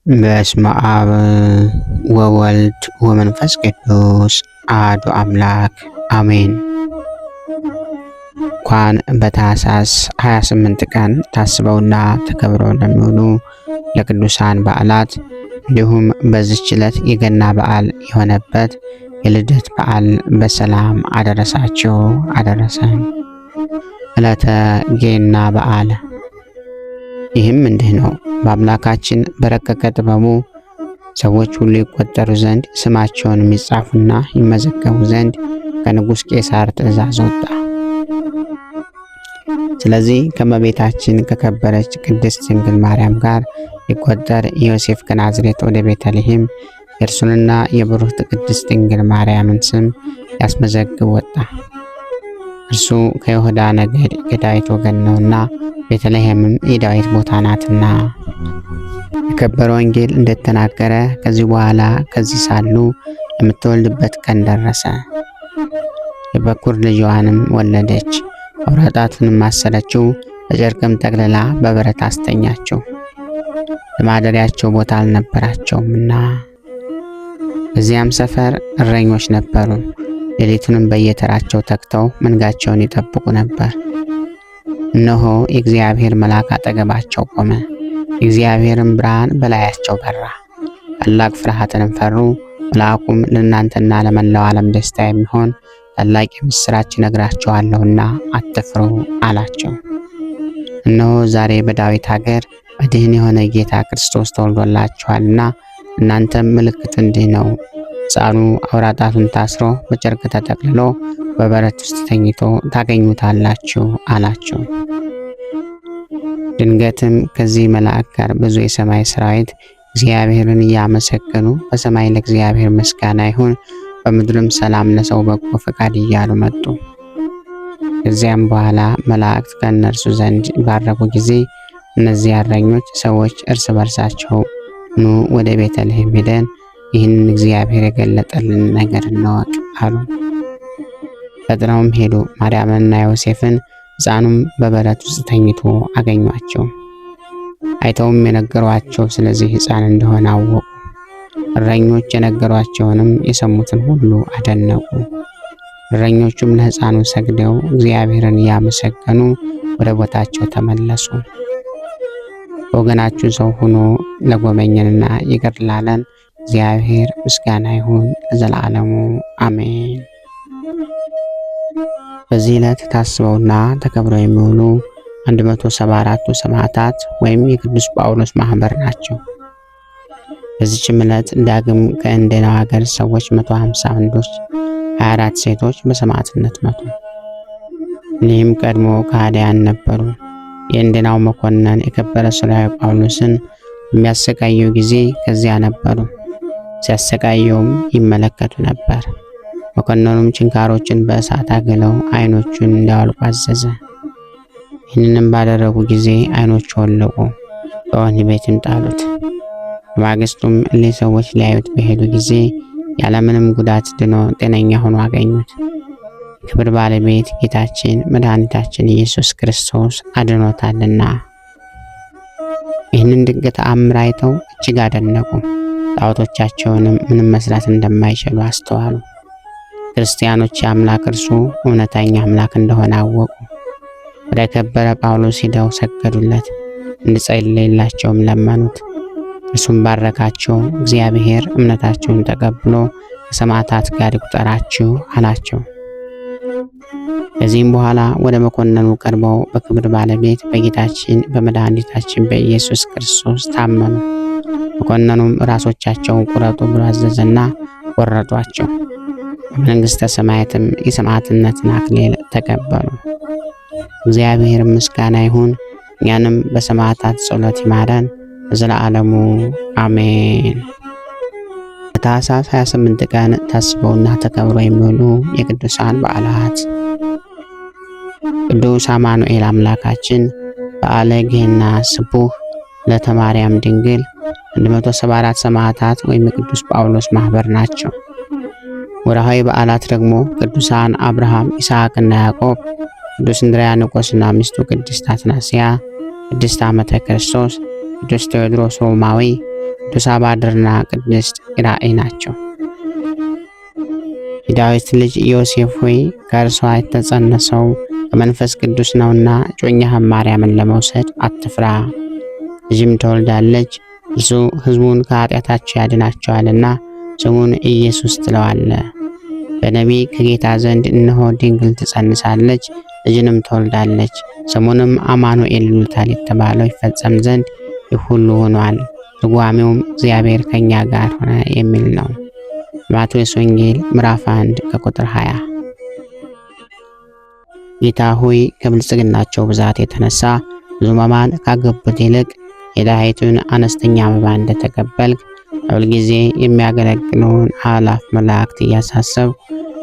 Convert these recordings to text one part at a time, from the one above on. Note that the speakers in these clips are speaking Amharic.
በስመ አብ ወወልድ ወመንፈስ ቅዱስ አሐዱ አምላክ አሜን። እንኳን በታኅሳስ 28 ቀን ታስበውና ተከብረው ለሚውሉ ለቅዱሳን በዓላት እንዲሁም በዚህች ዕለት የገና በዓል የሆነበት የልደት በዓል በሰላም አደረሳችሁ አደረሰን። ዕለተ ገና በዓል ይህም እንዲህ ነው። በአምላካችን በረቀቀ ጥበቡ ሰዎች ሁሉ ይቆጠሩ ዘንድ ስማቸውን የሚጻፉና ይመዘገቡ ዘንድ ከንጉሥ ቄሳር ትእዛዝ ወጣ። ስለዚህ ከእመቤታችን ከከበረች ቅድስት ድንግል ማርያም ጋር ሊቆጠር ዮሴፍ ከናዝሬት ወደ ቤተልሔም የእርሱንና የብሩክት ቅድስት ድንግል ማርያምን ስም ያስመዘግብ ወጣ። እርሱ ከይሁዳ ነገድ የዳዊት ወገን ነውና ቤተልሔምም የዳዊት ቦታ ናትና። የከበረ ወንጌል እንደተናገረ ከዚህ በኋላ ከዚህ ሳሉ የምትወልድበት ቀን ደረሰ። የበኩር ልጇንም ወለደች። አውራ ጣቱንም አሰረችው፣ በጨርቅም ጠቅልላ በበረት አስተኛቸው። ለማደሪያቸው ቦታ አልነበራቸውምና። በዚያም ሰፈር እረኞች ነበሩ። ሌሊቱንም በየተራቸው ተግተው መንጋቸውን ይጠብቁ ነበር። እነሆ የእግዚአብሔር መልአክ አጠገባቸው ቆመ። የእግዚአብሔርም ብርሃን በላያቸው በራ። ታላቅ ፍርሃትንም ፈሩ። መልአኩም ለእናንተና ለመላው ዓለም ደስታ የሚሆን ታላቅ የምሥራች እነግራችኋለሁና አትፍሩ አላቸው። እነሆ ዛሬ በዳዊት ሀገር መድኅን የሆነ ጌታ ክርስቶስ ተወልዶላችኋልና እናንተም ምልክቱ እንዲህ ነው፣ ሕፃኑ አውራ ጣቱን ታስሮ በጨርቅ ተጠቅልሎ በበረት ውስጥ ተኝቶ ታገኙታላችሁ አላቸው። ድንገትም ከዚህ መልአክ ጋር ብዙ የሰማይ ሰራዊት እግዚአብሔርን እያመሰገኑ በሰማይ ለእግዚአብሔር ምስጋና ይሁን፣ በምድርም ሰላም ለሰው በጎ ፈቃድ እያሉ መጡ። ከዚያም በኋላ መላእክት ከእነርሱ ዘንድ ባረጉ ጊዜ እነዚህ እረኞች ሰዎች እርስ በርሳቸው ኑ ወደ ቤተልሔም ሄደን ይህንን እግዚአብሔር የገለጠልን ነገር እንወቅ አሉ። ፈጥነውም ሄዱ። ማርያምንና ዮሴፍን ሕፃኑም በበረት ውስጥ ተኝቶ አገኟቸው። አይተውም የነገሯቸው ስለዚህ ሕፃን እንደሆነ አወቁ። እረኞች የነገሯቸውንም የሰሙትን ሁሉ አደነቁ። እረኞቹም ለሕፃኑ ሰግደው እግዚአብሔርን እያመሰገኑ ወደ ቦታቸው ተመለሱ። በወገናችሁ ሰው ሆኖ ለጎበኘንና ይቅር ላለን እግዚአብሔር ምስጋና ይሁን ለዘላለሙ አሜን። በዚህ ዕለት ታስበውና ተከብረው የሚውሉ 174ቱ ሰማዕታት ወይም የቅዱስ ጳውሎስ ማህበር ናቸው። በዚህችም ዕለት ዳግም ከእንዴናው ሀገር ሰዎች 150 ወንዶች 24 ሴቶች በሰማዕትነት ሞቱ። እኒህም ቀድሞ ከሃዲያን ነበሩ። የእንዴናው መኮንን የከበረ ሥራዊ ጳውሎስን በሚያሰቃየው ጊዜ ከዚያ ነበሩ። ሲያሰቃየውም ይመለከቱ ነበር። መኮንኑም ችንካሮችን በእሳት አግለው አይኖቹን እንዲያወልቁ አዘዘ። ይህንንም ባደረጉ ጊዜ አይኖቹ ወለቁ፣ በወህኒ ቤትም ጣሉት። በማግስቱም እሊህ ሰዎች ሊያዩት በሄዱ ጊዜ ያለምንም ጉዳት ድኖ ጤነኛ ሆኖ አገኙት። ክብር ባለቤት ጌታችን መድኃኒታችን ኢየሱስ ክርስቶስ አድኖታልና። ይህንን ድንቅ ተአምር አይተው እጅግ አደነቁ። ጣዖቶቻቸውንም ምንም መስራት እንደማይችሉ አስተዋሉ። ክርስቲያኖች የአምላክ እርሱ እውነተኛ አምላክ እንደሆነ አወቁ። ወደ ከበረ ጳውሎስ ሂደው ሰገዱለት፣ እንዲጸልይላቸውም ለመኑት። እርሱም ባረካቸው። እግዚአብሔር እምነታቸውን ተቀብሎ ከሰማዕታት ጋር ይቁጠራችሁ አላቸው። ከዚህም በኋላ ወደ መኮንኑ ቀርበው በክብር ባለቤት በጌታችን በመድኃኒታችን በኢየሱስ ክርስቶስ ታመኑ። መኮንኑም ራሶቻቸውን ቁረጡ ብሎ አዘዘና ቆረጧቸው። በመንግሥተ ሰማያትም የሰማዕትነትን አክሊል ተቀበሉ። እግዚአብሔር ምስጋና ይሁን። እኛንም በሰማዕታት ጸሎት ይማረን ለዘላለሙ አሜን። በታኅሳስ 28 ቀን ታስበውና ተከብረው የሚውሉ የቅዱሳን በዓላት ቅዱስ አማኑኤል አምላካችን በዓለ ገና ስቡሕ ለተማርያም ድንግል 174 ሰማዕታት ወይም የቅዱስ ጳውሎስ ማህበር ናቸው። ወርሃዊ በዓላት ደግሞ ቅዱሳን አብርሃም፣ ይስሐቅና ያዕቆብ፣ ቅዱስ እንድርያኖስና ሚስቱ ቅድስት አትናስያ፣ ቅድስት ዓመተ ክርስቶስ፣ ቅዱስ ቴዎድሮስ ሮማዊ፣ ቅዱስ አባድርና ቅድስት ኢራኢ ናቸው። የዳዊት ልጅ ዮሴፍ ሆይ ከእርሷ የተጸነሰው ከመንፈስ ቅዱስ ነውና እጮኛህን ማርያምን ለመውሰድ አትፍራ። ልጅም ትወልዳለች፣ እርሱ ሕዝቡን ከኃጢአታቸው ያድናቸዋልና ስሙን ኢየሱስ ትለዋለህ። በነቢይ ከጌታ ዘንድ እነሆ ድንግል ትጸንሳለች፣ ልጅንም ትወልዳለች፣ ስሙንም አማኑኤል ይሉታል የተባለው ይፈጸም ዘንድ ይህ ሁሉ ሆኗል። ትርጓሜውም እግዚአብሔር ከኛ ጋር ሆነ የሚል ነው። ማቴዎስ ወንጌል ምዕራፍ 1 ከቁጥር 20። ጌታ ሆይ ከብልጽግናቸው ብዛት የተነሳ ብዙ መባን ካገቡት ይልቅ የድሃይቱን አነስተኛ መባ እንደተቀበልክ ሁልጊዜ የሚያገለግሉን አእላፍ መላእክት እያሳሰብ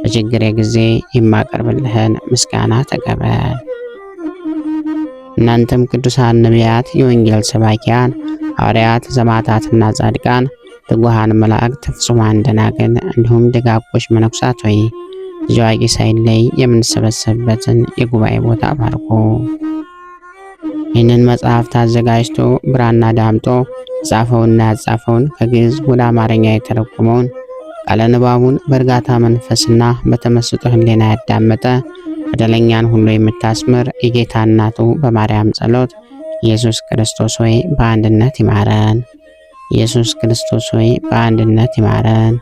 በችግሬ ጊዜ የማቀርብልህን ምስጋና ተቀበል። እናንተም ቅዱሳን ነቢያት፣ የወንጌል ሰባኪያን ሐዋርያት፣ ሰማዕታትና ጻድቃን፣ ትጉሃን መላእክት፣ ፍጹማን ደናግል እንዲሁም ደጋጎች መነኩሳት ሆይ ልጅ አዋቂ ሳይለይ የምንሰበሰብበትን የጉባኤ ቦታ ባርኩ። ይህንን መጽሐፍት አዘጋጅቶ ብራና ዳምጦ የጻፈውና ያጻፈውን ከግዕዝ ወደ አማርኛ የተረጎመውን ቃለ ንባቡን በእርጋታ መንፈስና በተመስጦ ሕሊና ያዳመጠ በደለኛን ሁሉ የምታስምር የጌታ እናቱ በማርያም ጸሎት ኢየሱስ ክርስቶስ ሆይ በአንድነት ይማረን። ኢየሱስ ክርስቶስ ሆይ በአንድነት ይማረን።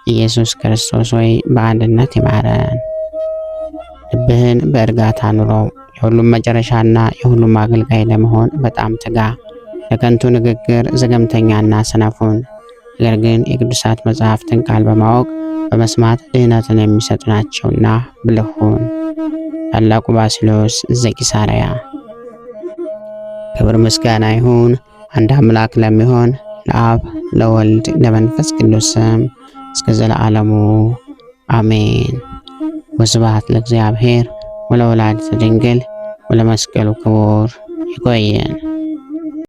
ኢየሱስ ክርስቶስ ሆይ በአንድነት ይማረን። ልብህን በእርጋታ ኑረው። የሁሉም መጨረሻና የሁሉም አገልጋይ ለመሆን በጣም ትጋ። ለከንቱ ንግግር ዘገምተኛና ሰነፉን፣ ነገር ግን የቅዱሳት መጽሐፍትን ቃል በማወቅ በመስማት ድህነትን የሚሰጡ ናቸውና ብልህ ሁን። ታላቁ ባስልዮስ ዘቂሳርያ። ክብር ምስጋና ይሁን አንድ አምላክ ለሚሆን ለአብ ለወልድ ለመንፈስ ቅዱስ ስም እስከ ዘለዓለሙ አሜን። ወስብሐት ለእግዚአብሔር ወለወላዲቱ ድንግል ወለመስቀሉ ክቡር። ይቆየን።